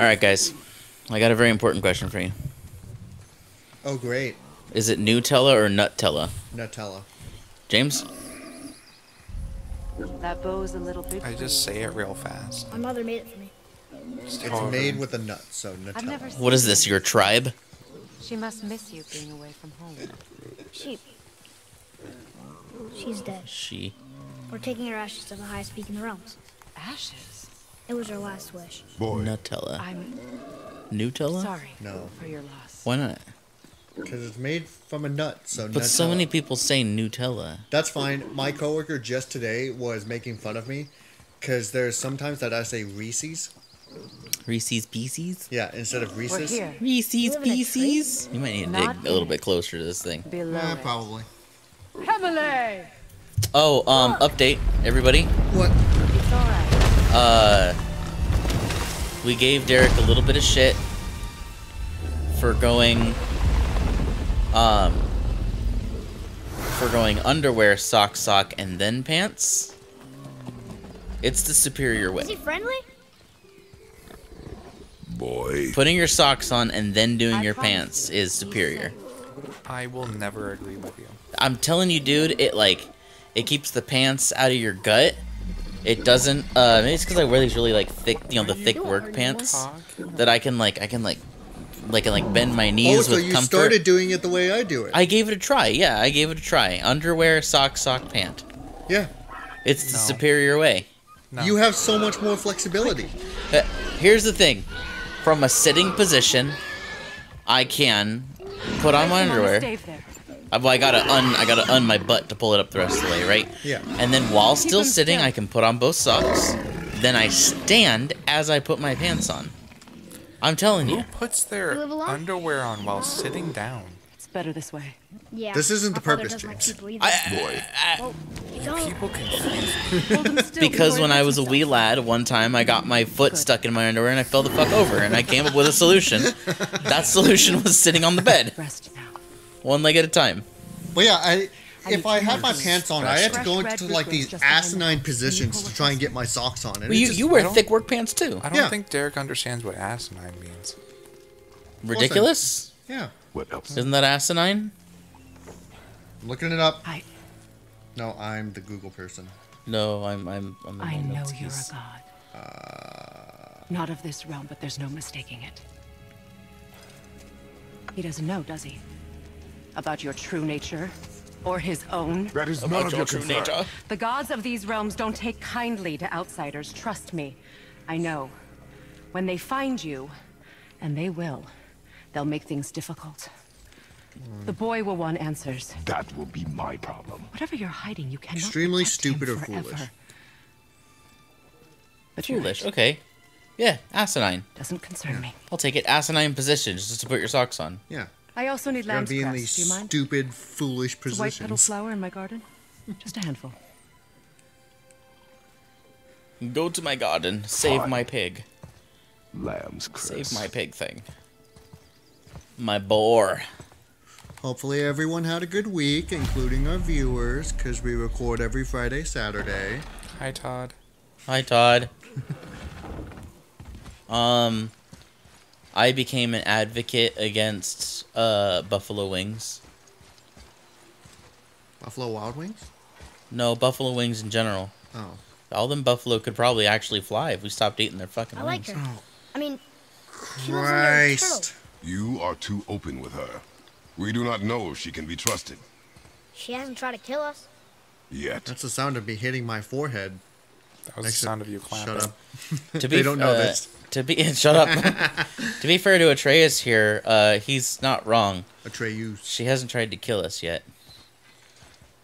Alright, guys. I got a very important question for you. Oh, great. Is it Nutella or Nutella? Nutella. James? That bow's a little big. I just say it real fast. My mother made it for me. It's made with a nut, so Nutella. I've never seen What is this, your tribe? She must miss you being away from home. She's dead. She. We're taking her ashes to the highest peak in the realms. Ashes? It was her last wish. Nutella. I'm Nutella? sorry No. for your loss. Why not? Because it's made from a nut, so But Nutella. so many people say Nutella. That's fine. My coworker just today was making fun of me because there's sometimes that I say Reese's. Reese's Pieces? Yeah, instead of We're Reese's. here. Reese's You live in a Pieces? You might need to Not dig a little bit closer to this thing. Below Yeah, it. probably. Emily! Oh, update, everybody. What? It's alright. We gave Derek a little bit of shit for going underwear, sock, and then pants. It's the superior way. Is he friendly? Boy. Putting your socks on and then doing I your promise pants you, is superior. I will never agree with you. I'm telling you, dude, it keeps the pants out of your gut. It doesn't, maybe it's because I wear these really, like, thick, the thick work pants that I can bend my knees Oh, so with you comfort. started doing it the way I do it. I gave it a try, yeah, I gave it a try. Underwear, sock, pant. Yeah. It's the No. superior way. No. You have so much more flexibility. Here's the thing. From a sitting position, I can put on my underwear. Stave there. I gotta un my butt to pull it up the rest of the way, right? Yeah. And then while still them sitting, still. I can put on both socks. Then I stand as I put my pants on. I'm telling Who you. puts their You live alone? underwear on while sitting down? It's better this way. Yeah. This isn't the my father purpose, doesn't like James. people either. Boy. Well, you don't. People confuse me. Hold them still Because before when he I hurts was a wee himself. lad, one time I got my foot stuck in my underwear and I fell the fuck over. And I came up with a solution. That solution was sitting on the bed. Rest now. One leg at a time. But yeah, if I need had my to pants on, I had to go fresh into red like ribbons these just behind the asinine house. positions Can you to pull try it and get my socks on. And Well, it you, just- you wear I don't- thick work pants too. I don't Yeah. think Derek understands what asinine means. Ridiculous? Yeah. What else? Isn't that asinine? I'm looking it up. I No, I'm the Google person. No, I'm the know notes you're piece. a god. Not of this realm, but there's no mistaking it. He doesn't know, does he? About your true nature? Or his own? That is none of your true concern. nature. The gods of these realms don't take kindly to outsiders, trust me. I know. When they find you, and they will, they'll make things difficult. The boy will want answers. That will be my problem. Whatever you're hiding, you cannot Extremely protect him stupid or forever. foolish. But you're Foolish. right. Okay. Yeah, asinine. Doesn't concern me. I'll take it. Asinine position, just to put your socks on. Yeah. I also need You gotta lamb's be in cress. these Do you mind? stupid, foolish It's a white petal positions. flower in my garden. Just a handful. Go to my garden. Save Fine. my pig. Lamb's cress. Save my pig thing. My boar. Hopefully everyone had a good week, including our viewers, because we record every Friday, Saturday. Hi, Todd. Hi, Todd. I became an advocate against buffalo wings. Buffalo Wild Wings? No, buffalo wings in general. Oh. All them buffalo could probably actually fly if we stopped eating their fucking I wings. like her. I mean, she lives under a Christ. turtle. You are too open with her. We do not know if she can be trusted. She hasn't tried to kill us. Yet. That's the sound of me hitting my forehead. That was the Next to- sound of you clapping. Shut up. To be, They don't know this. To be shut up. To be fair to Atreus here, he's not wrong. Atreyu. She hasn't tried to kill us yet.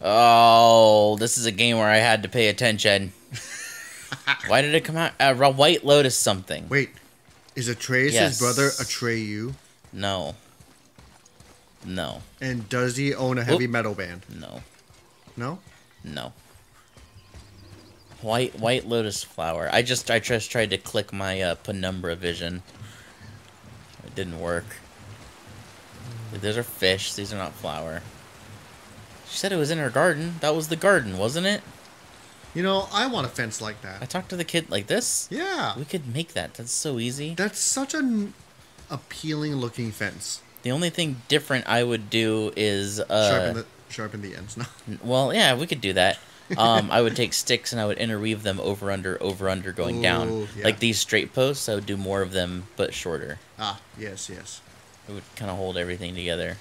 Oh, this is a game where I had to pay attention. Why did it come out? White Lotus something. Wait. Is Atreus Yes. his brother Atreyu? No. No. And does he own a heavy Oop. metal band? No. No? No. White Lotus flower. I just tried to click my penumbra vision. It didn't work. Those are fish. These are not flower. She said it was in her garden. That was the garden, wasn't it? You know, I want a fence like I that. talked to the kid like this. Yeah. We could make that. That's so easy. That's such an appealing looking fence. The only thing different I would do is Sharpen the ends. No. well, yeah, we could do that. I would take sticks and I would interweave them over under going down. Ooh, yeah. Like these straight posts, I would do more of them but shorter. Ah, yes, yes. It would kind of hold everything together.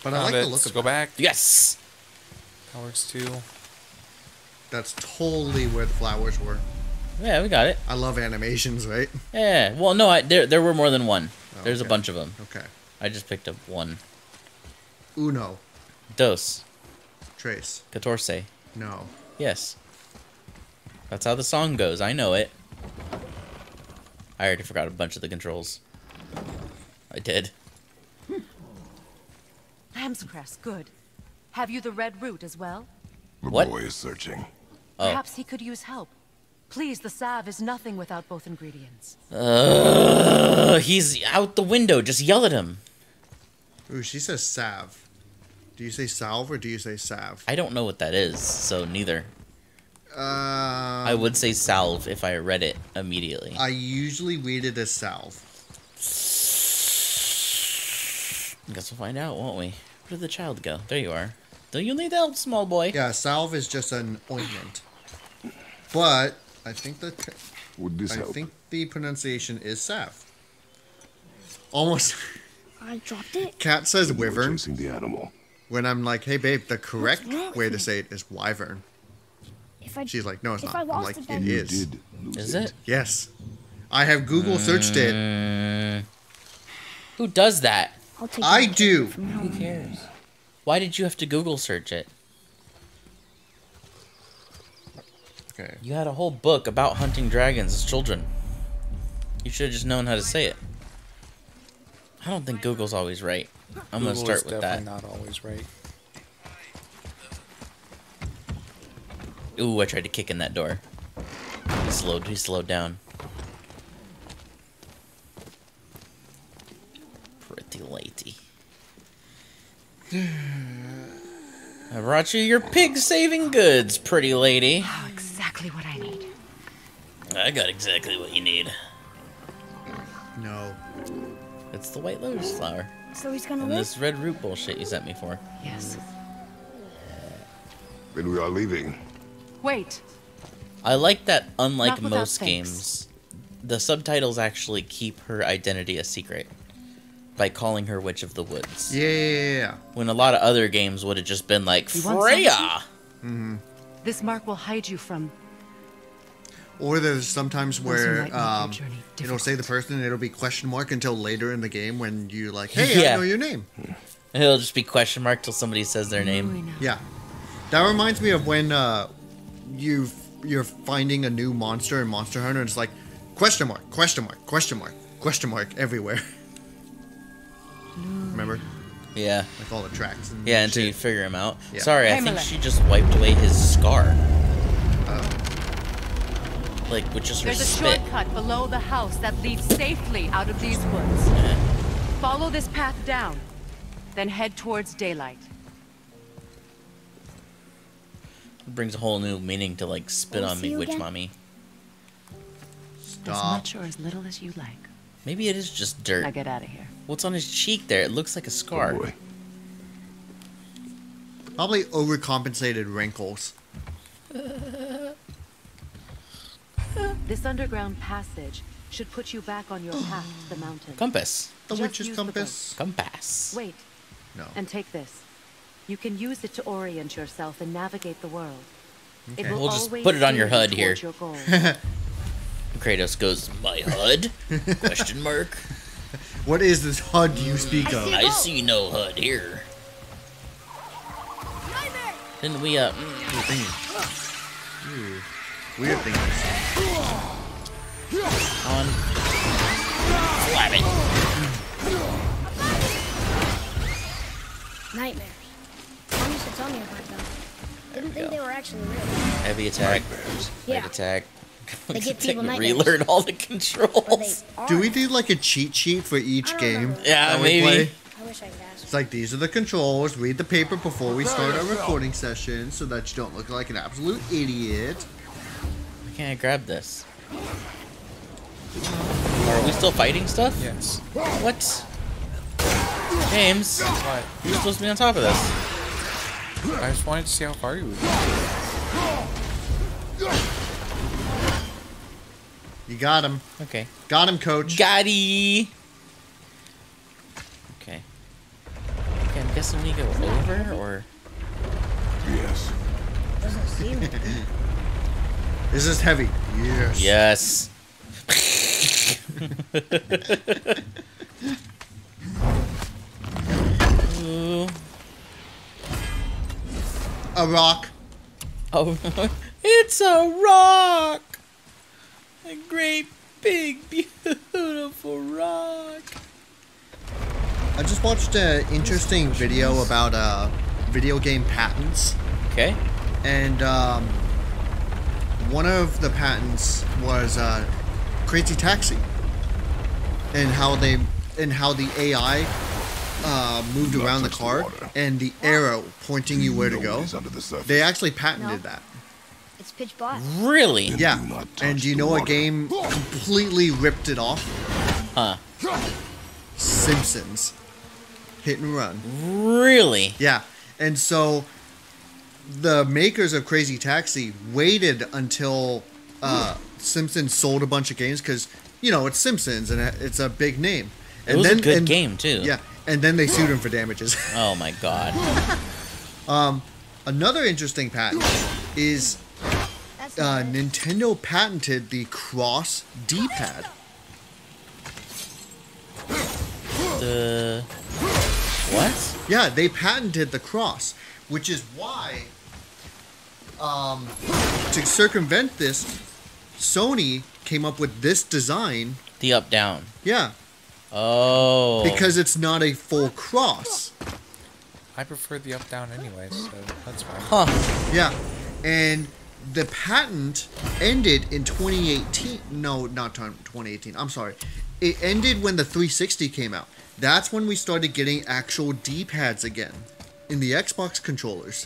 But I like Found it. the look Let's of go it. back. Yes. That works too. That's totally where the flowers were. Yeah, we got it. I love animations, right? Yeah. Well, no, there were more than one. Oh, There's a okay. bunch of them. Okay. I just picked up one. Uno. Dos. Trace. Catorce. No. Yes. That's how the song goes. I know it. I already forgot a bunch of the controls. I did. Lamb's crest, good. Have you the red root as well? The What? boy is searching. Oh. Perhaps he could use help. Please, the salve is nothing without both ingredients. He's out the window. Just yell at him. Ooh, she says salve. Do you say salve or do you say salve? I don't know what that is, so neither. I would say salve if I read it immediately. I usually read it as salve. Guess we'll find out, won't we? Where did the child go? There you are. Do you need help, small boy? Yeah, salve is just an ointment. But I think Would this help? the pronunciation is salve. Almost. I dropped it. Cat says You were wyvern chasing the animal. when I'm like, hey babe, the correct wrong with way to me? say it is wyvern. If I She's like, no, it's if not. I I'm lost like, it, it then You is. did lose Is it? Yes. I have Google searched it. Who does that? I'll take I it and do. take it from now Who on. cares? Why did you have to Google search it? Okay. You had a whole book about hunting dragons as children. You should have just known how to say it. I don't think Google's always right. I'm gonna Google start is with definitely that. not always right. Ooh, I tried to kick in that door. He slowed down. Pretty lady. I brought you your pig-saving goods, pretty lady. Oh, exactly what I need. I got exactly what you need. No. It's the white lotus flower. So he's gonna And live? this red root bullshit you sent me for. Yes. Then we are leaving. Wait. I like that, unlike Not without most thanks. games, the subtitles actually keep her identity a secret by calling her Witch of the Woods. Yeah. When a lot of other games would have just been like, You want Freya! This mark will hide you from. Or there's sometimes Those who where might make your journey it'll say the difficult. person and it'll be question mark until later in the game when you like, hey, Yeah. I know your name. And it'll just be question mark till somebody says their name. Yeah. That reminds me of when you're finding a new monster in Monster Hunter and it's like question mark, question mark, question mark, question mark everywhere. Remember? Yeah. Like all the tracks and Yeah, until shit. you figure him out. Yeah. Sorry, I think Pamela. she just wiped away his scar. Oh. Like, with just her There's a spit. shortcut below the house that leads safely out of these woods. Follow this path down, then head towards daylight. It brings a whole new meaning to, like, spit Will we on see me, you witch again? mommy. As Stop. much or as little as you like. Maybe it is just dirt. Now get out of here. What's on his cheek there? It looks like a scar. Oh boy. Probably overcompensated wrinkles. This underground passage should put you back on your path to the mountain. Compass. The Just witch's use the compass. Compass. Wait, No. and take this. You can use it to orient yourself and navigate the world. It Okay. will We'll just always put it on your steer you HUD here. towards your goal. Kratos goes, my HUD? Question mark. What is this HUD you speak of? I see no HUD here. Didn't we, Weird things. on. Flab it. Nightmares. Mom used to tell me about them. Didn't think go. they were actually real. Heavy attack. Yeah. Light attack. They give Take- people nightmares. Relearn all the Or they controls. are. Do we do like a cheat sheet for each I don't game? remember. Yeah, that we maybe. play? I wish I could ask It's like, these are the controls. Read the paper before we start our recording session so that you don't look like an absolute idiot. Why can't I grab this? Are we still fighting stuff? Yes. What? James, What? you're supposed to be on top of this. I just wanted to see how far you would go. You got him. Okay. Got him, coach. Gotti! Okay. Okay, I'm guessing we go over, or... Yes. Doesn't seem like it. This is heavy. Yes. Yes. Ooh. A rock. Oh, it's a rock! A great, big, beautiful rock. I just watched an interesting video about video game patents, Okay. and one of the patents was Crazy Taxi, and how the AI moved around the car and the arrow pointing you where to go. Nobody's under the surface. They actually patented No. that. It's pitch black. Really? Yeah. Do not touch And do you the know what water. game completely ripped it off? Huh. Simpsons. Hit and Run. Really? Yeah. And so the makers of Crazy Taxi waited until Simpsons sold a bunch of games because, you know, it's Simpsons and it's a big name. It was a good game, too. Yeah. And then they sued him for damages. Oh, my God. Another interesting patent is That's not it. Nintendo patented the cross D-pad. The... What? Yeah, they patented the cross, which is why, to circumvent this, Sony came up with this design. The up-down. Yeah, Oh. because it's not a full cross. I prefer the up down anyway, so that's fine. Huh. Yeah, and the patent ended in 2018. No, not 2018. I'm sorry. It ended when the 360 came out. That's when we started getting actual D-pads again in the Xbox controllers.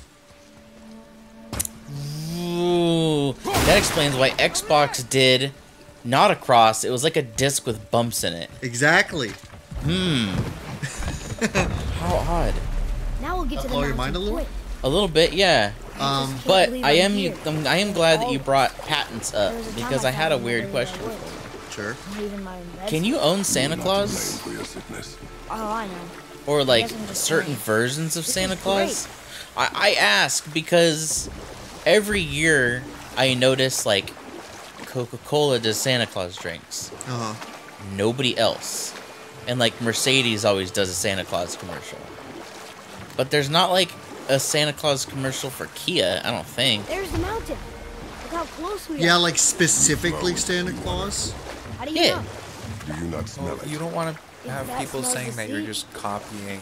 Ooh. That explains why Xbox did not a cross. It was like a disc with bumps in it. Exactly. How odd. Now we'll get to the Blow your mountain mind a little? quick. A little bit, yeah. Can't But believe I I'm am here. I am glad that you brought patents up There was a time because I had a thought weird never question. would. Sure. Not even my med Can you own Santa Claus? Blame for your sickness. Oh, I know. Or like guess I'm just certain saying. versions of This Santa is Claus? I ask because every year I notice like Coca-Cola does Santa Claus drinks. Uh-huh. Nobody else. And like Mercedes always does a Santa Claus commercial. But there's not like a Santa Claus commercial for Kia, I don't think. There's the mountain. Look how close we Yeah, are. like specifically Santa Claus. How do you Yeah. know? Do you not smell Well, it? you don't want to have that people smells saying the that you're sea. just copying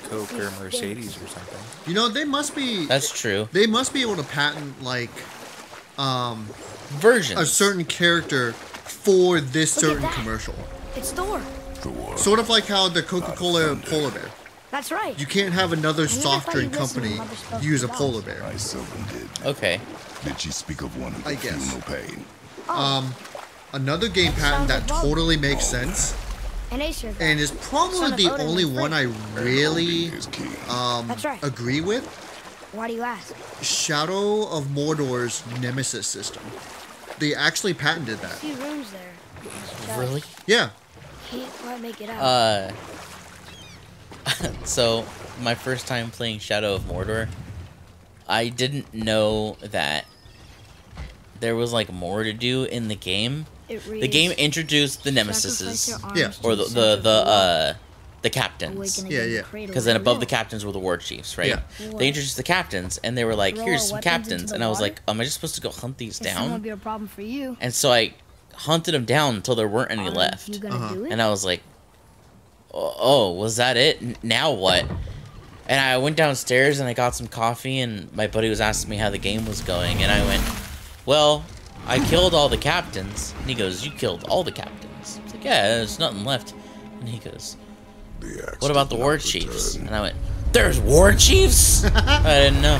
Coke or Mercedes or something. You know, they must be That's true. able to patent like Versions. a certain character for this Look at certain that. commercial. It's Thor. Thor. Sort of like how the Coca-Cola polar bear. That's right. You can't have another never soft thought you drink listened to company other stuff use a about polar us. bear. I seldom did. Okay. Did she speak of one who I could feel guess. no pain? Another game patent sounds that like Bob. totally makes sense An Acer guy. and is Son probably of the Odin only and one I really Is key. That's right. agree with. Why do you ask? Shadow of Mordor's Nemesis system. They actually patented A that. few rooms there. Just Really? Yeah. Can't quite make it out. So my first time playing Shadow of Mordor, I didn't know that there was like more to do in the game. It The game reads, introduced the "Sacrifice Nemesises, your arms Yeah. to or the center of war, the captains. awaken Yeah, again the yeah. cradle Because of then your above the will. captains were the war chiefs, right? Yeah. They introduced the captains, and they were like, Throw "Here's our some weapons into captains," the and I was water? like, "Am I just supposed to go hunt these This won't down?" be a problem for you. And so I hunted them down until there weren't any Aren't left, You gonna do it? and I was like, "Oh, was that it? Now what?" And I went downstairs and I got some coffee, and my buddy was asking me how the game was going, and I went, "Well, I killed all the captains." And he goes, "You killed all the captains?" I was like, "Yeah, there's nothing left." And he goes, What about the war chiefs? And I went, there's war chiefs? I didn't know.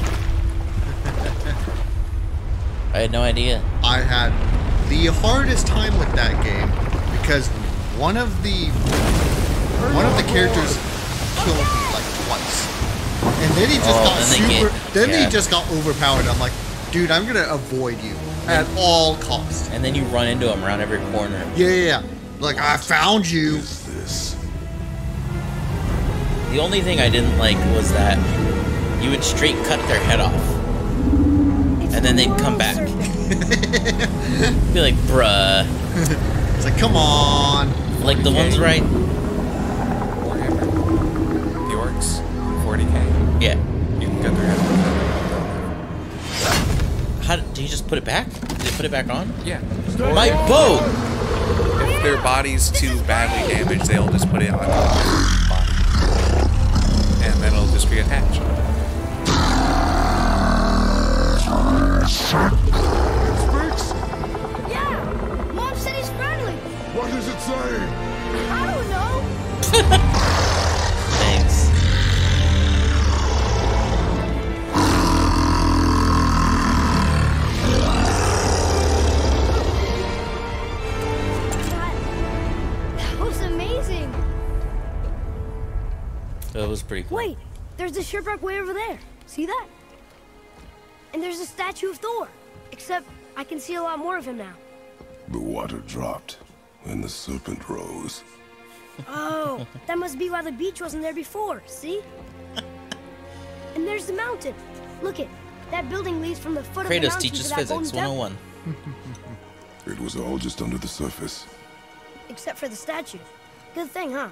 I had no idea. I had the hardest time with that game because one of the characters killed me like twice, and then he just just got overpowered. I'm like, dude, I'm gonna avoid you at all costs. And then you run into him around every corner. Yeah. Like, I found you. The only thing I didn't like was that you would straight cut their head off. And then they'd come back. Be like, bruh. It's like, come on. Like the ones right. Warhammer. The orcs. 40k. Yeah. You can cut their head off. How did you just put it back? Did you put it back on? Yeah. My boat! If their body's too badly damaged, they'll just put it on their body. And then it'll just reattach. Yeah! Mom said he's friendly! What does it say? I don't know! Thanks. That was amazing! That was pretty cool. Wait, there's a shipwreck way over there. See that? And there's a statue of Thor. Except I can see a lot more of him now. The water dropped, and the serpent rose. Oh, that must be why the beach wasn't there before, see? And there's the mountain. Look it, that building leads from the foot of the Kratos mountain teaches to that physics golden 101. It was all just under the surface. Except for the statue. Good thing, huh?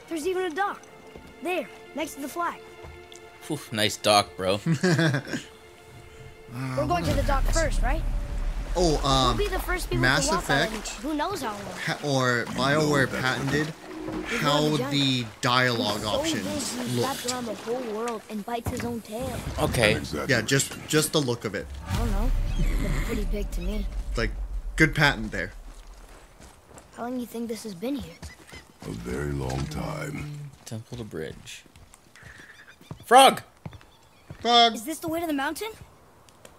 There's even a dock. There, next to the flag. Whew, nice dock, bro. We're going to the dock first, right? Oh, We'll be the first people Mass to walk on it. Effect Who knows how long? or BioWare patented how the dialogue options Wrapped looked. around the whole world and bites his own tail. Okay. Yeah, just the look of it. I don't know. Looks pretty big to me. Like, good patent there. How long do you think this has been here? A very long time. Temple to bridge. Frog! Frog. Is this the way to the mountain?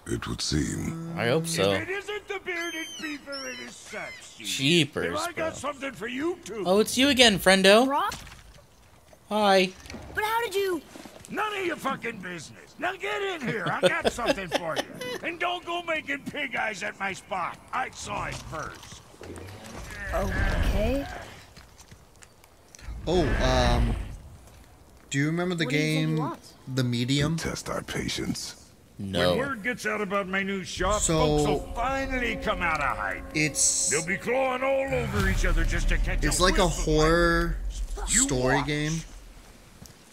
It would seem. I hope so. If it isn't the bearded beaver, it is sex. Jeepers, I bro. got something for you too. Oh, it's you again, friendo. Brock? Hi. But how did you... None of your fucking business. Now get in here. I got something for you. And don't go making pig eyes at my spot. I saw it first. Okay. Oh, do you remember the What do you think he game, wants? The Medium? Test our patience. When No. word gets out about my new shop, So- folks will finally come out of hiding. It's They'll be clawing all over each other just to catch it's like a whiff of my- horror You story watch. game,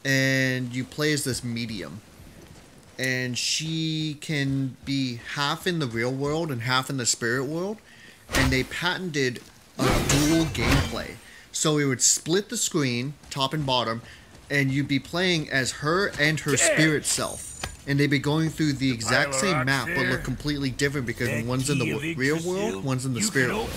and you play as this medium, and she can be half in the real world and half in the spirit world, and they patented a dual gameplay. So it would split the screen, top and bottom, and you'd be playing as her and her spirit self. And they'd be going through the exact same map, but look completely different because one's in the real world, one's in the spirit world.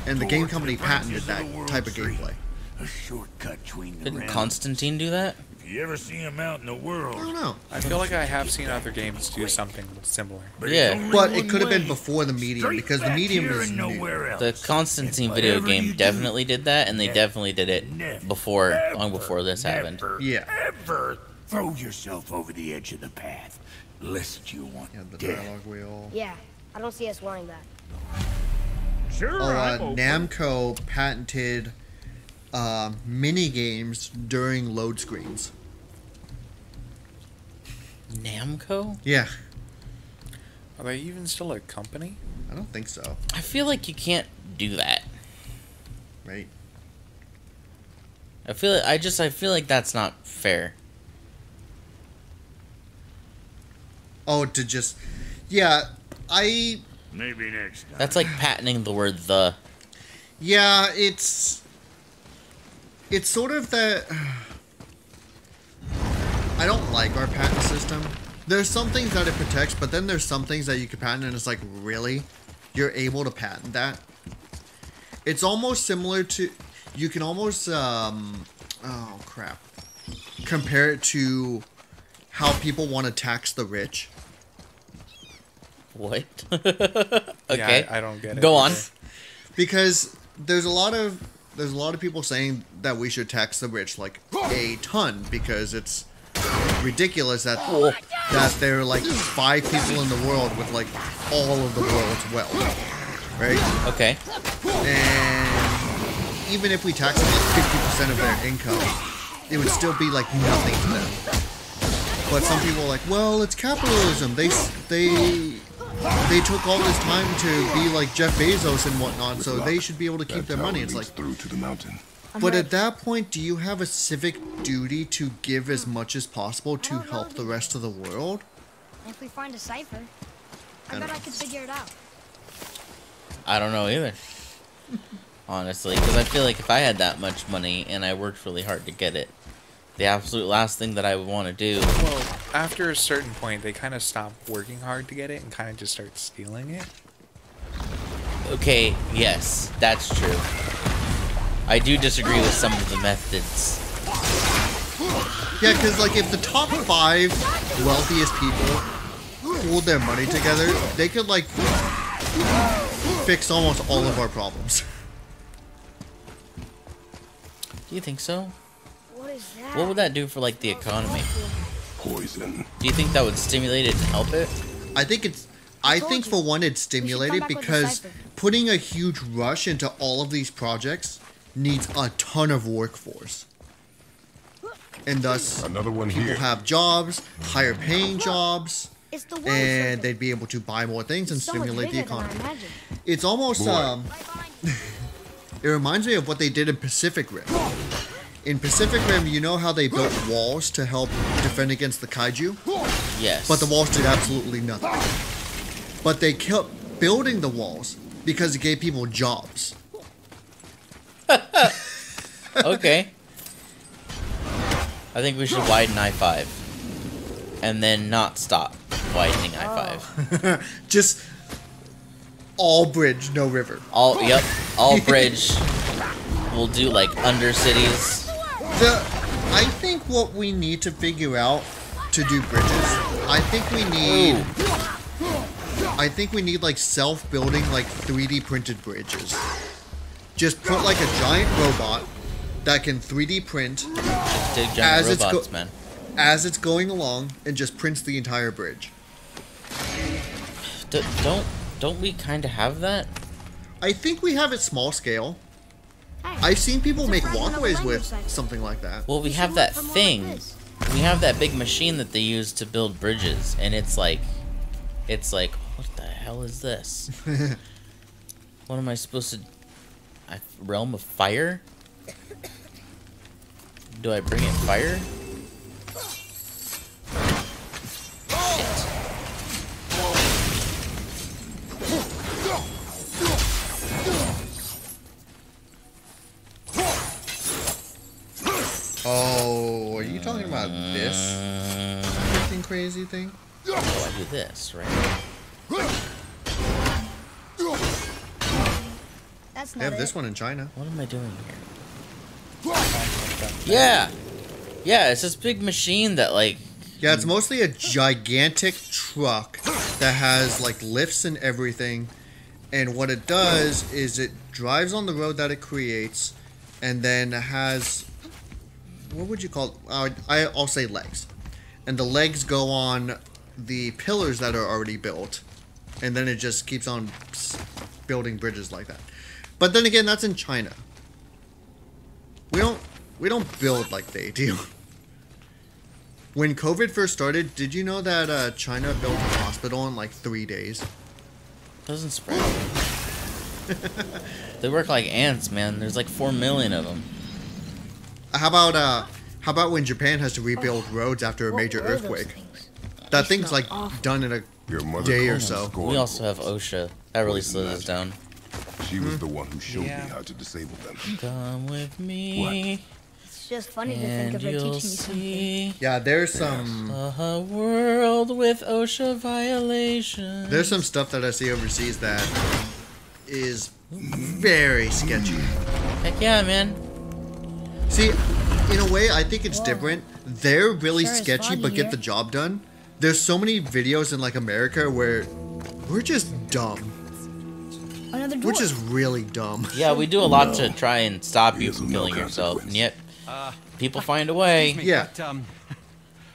And the game company patented that type of gameplay. A shortcut between the Didn't realms. Constantine do that? If you ever see him out in the I don't world, know. I feel like I have seen other games do something similar. Yeah. But it could have been before the medium, because the medium is new. The Constantine video game definitely did that, and they definitely did it before, long before this happened. Yeah. Ever throw yourself over the edge of the path, lest you want Yeah, the death. dialogue wheel. Yeah, I don't see us wanting that. Sure, Oh, I'm open. Namco patented mini games during load screens. Namco? Yeah, Are they even still a company? I don't think so. I feel like you can't do that. Right? I feel like that's not fair. Oh, to just, yeah, Maybe next time. That's like patenting the word the. yeah, it's sort of that. I don't like our patent system. There's some things that it protects, but then there's some things that you can patent, and it's like, really, you're able to patent that? It's almost similar to, you can almost Oh crap! Compare it to how people want to tax the rich. What? Yeah, I don't get it. Go on. either. Because there's a lot of people saying that we should tax the rich like a ton because it's ridiculous that there are like 5 people in the world with like all of the world's wealth, right? Okay. And even if we tax them like 50% of their income, it would still be like nothing to them. But some people are like, well, it's capitalism. They took all this time to be like Jeff Bezos and whatnot, so they should be able to keep their money. It's like, through to the mountain. but at that point, do you have a civic duty to give as much as possible to help the rest of the world? If we find a cipher, I bet I could figure it out. I don't know either. Honestly, because I feel like if I had that much money and I worked really hard to get it, the absolute last thing that I would want to do. Well, after a certain point, they kind of stop working hard to get it and kind of just start stealing it. Okay, yes, that's true. I do disagree with some of the methods. Yeah, because like if the top 5 wealthiest people pooled their money together, they could like fix almost all of our problems. Do you think so? What is that? What would that do for like the economy? Poison. Do you think that would stimulate it and help it? I think for one it's stimulated back with the because cipher. putting a huge rush into all of these projects needs a ton of workforce. And thus Another one people here. have jobs, higher paying jobs, It's the water and circle. they'd be able to buy more things and So much stimulate the bigger than I economy. imagined. It's almost Boy. it reminds me of what they did in Pacific Rim. In Pacific Rim, you know how they built walls to help defend against the kaiju? Yes. But the walls did absolutely nothing. But they kept building the walls because it gave people jobs. Okay. I think we should widen I-5. And then not stop widening I-5. Just all bridge, no river. All bridge. We'll do like undercities. I think what we need to figure out to do bridges, I think we need like self-building like 3D printed bridges. Just put like a giant robot that can 3D print Big giant As it's robots, go- man. as it's going along and just prints the entire bridge. Don't we kind of have that? I think we have it small scale. Hey, I've seen people it's a make fragment of a walkways language with cipher. something like that. Well, we You have should that look for more like thing. this. We have that big machine that they use to build bridges, and it's like, what the hell is this? What am I supposed to? Realm of fire? Do I bring in fire? Oh, are you talking about this freaking crazy thing? Oh, I do this, right? That's They not have this it. one in China. What am I doing here? Yeah! Yeah, it's this big machine that, like, Yeah, it's mostly a gigantic truck that has like lifts and everything. And what it does is it drives on the road that it creates and then has, what would you call it? I'll say legs. And the legs go on the pillars that are already built. And then it just keeps on building bridges like that. But then again, that's in China. We don't build like they do. When COVID first started, did you know that China built a hospital in like 3 days? doesn't spread. They work like ants, man. There's like 4 million of them. How about when Japan has to rebuild roads after a What major were those earthquake? things? That They thing's smell like awful. done in a Your mother day or calls so. scornful. We also have OSHA. That really slows us down. She was the one who showed Yeah. me how to disable them. Come with me, It's just funny to think and of her teaching you'll me something. see Yeah, there's some a world with OSHA violations. there's some stuff that I see overseas that is very sketchy. Heck yeah, man. See, in a way, I think it's different. They're really Sure is sketchy, foggy but get here. the job done. There's so many videos in like America where we're just dumb. Another door. We're just really dumb. Yeah, we do a lot to try and stop you from killing yourself, and yet people find a way. Yeah. But,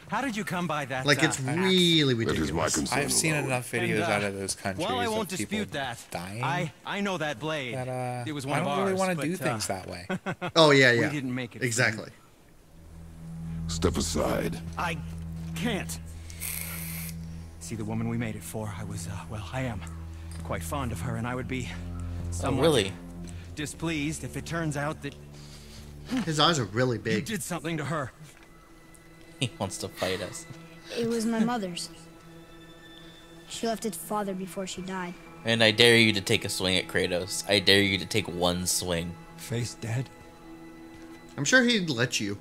how did you come by that? Like it's axe? really That is my ridiculous. concern. I've seen alone. enough videos And, out of those countries Well, I won't of people dispute that. dying I know that blade. that it was one I of don't really ours, want to but, do things that way. Oh yeah, yeah. We didn't make it. Exactly. Step aside. I can't. See, the woman we made it for, I was, well, I am quite fond of her, and I would be Oh, somewhat really? displeased if it turns out that His eyes are really you big. did something to her. He wants to fight us. It was my mother's. She left its father before she died. And I dare you to take a swing at Kratos. I dare you to take one swing. Face dead. I'm sure he'd let you.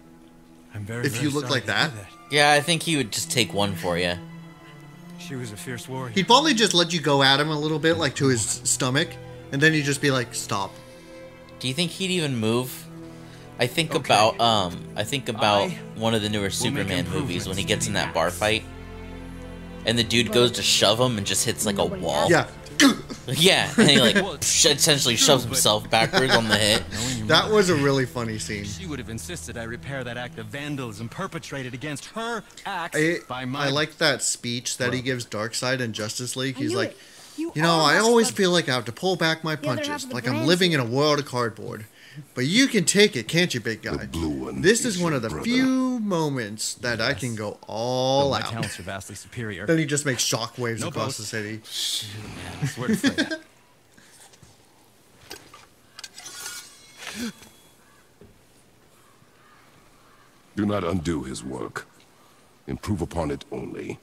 I'm very. If you look sorry like to hear that. Yeah, I think he would just take one for you. She was a fierce warrior. He'd probably just let you go at him a little bit, like to his stomach, and then he'd just be like, "Stop." Do you think he'd even move? I think Okay. about one of the newer make Superman movies when he gets in that improvements bar to the fight, and the dude goes to shove him and just hits like a Nobody wall. Yeah. Yeah, and he like Well, essentially true, shoves but- himself backwards on the hit. Knowing your That mother, was a really funny scene. She would have insisted I repair that act of vandalism perpetrated against her axe by I my. like that speech that he gives Darkseid in Justice League. He's knew like, it. You you know, are I lucky always that- feel like I have to pull back my other half punches, of the like I'm brand's living in a here. world of cardboard. But you can take it, can't you, big guy? blue one This is is one your of the brother. few moments that I can go all my out. talents are vastly superior. Then he just makes shockwaves No across boast. the city. Swear to Freya. Do not undo his work. Improve upon it only.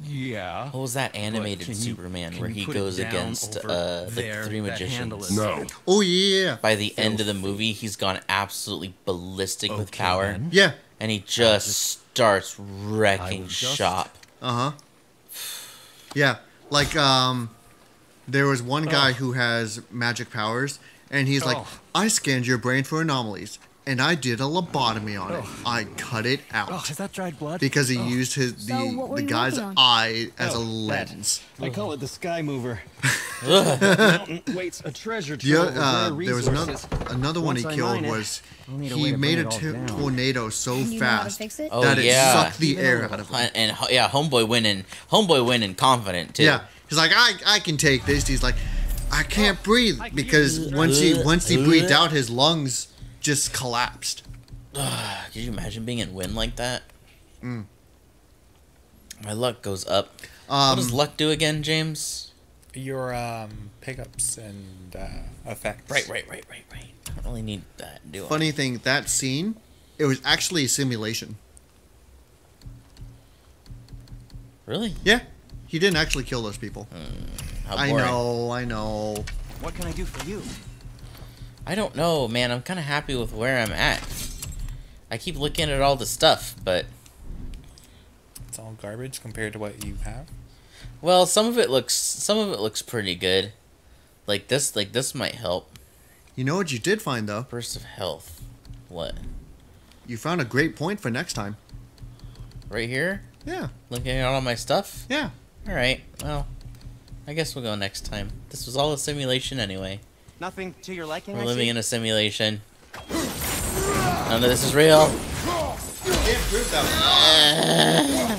Yeah. What was that animated can you- Superman can where you he put it goes down against over the there, three that handle magicians? is- No. Oh yeah, By the end of the movie, he's gone absolutely ballistic with Okay, power, then. yeah. and he just starts wrecking will just- shop. Yeah, like there was one guy who has magic powers, and he's like, Oh. I scanned your brain for anomalies, and I did a lobotomy on it. I cut it Oh, out is that dried blood? because he used his So what were the you guy's working on? eye as a Oh, lens. I call it the Sky Mover. Mountain waits a treasure The, trove of rare there was resources. another one he Once I killed mine it, was I'll need a way he to made a bring it all down. tornado so And you know how to fast fix it? Oh that it yeah, sucked the air out of him. and yeah, homeboy winning confident too. Yeah, he's like, I can take this. He's like, I can't breathe because once he breathed out, his lungs just collapsed. Could you imagine being in wind like that? My luck goes up. What does luck do again, James? Your pickups and effects. Right. I don't really need that, do I? Funny thing, that scene, it was actually a simulation. Really? Yeah, he didn't actually kill those people. How I boring. know. What can I do for you? I don't know, man. I'm kind of happy with where I'm at. I keep looking at all the stuff, but It's all garbage compared to what you have. well, some of it looks pretty good. Like this might help. You know what you did find though? Burst of health. What? You found a great point for next time. Right here? Yeah, Looking at all my stuff? yeah. All right. Well, I guess we'll go next time. This was all a simulation anyway. Nothing to your liking. We're living in a simulation. None of this is real. Can't prove that.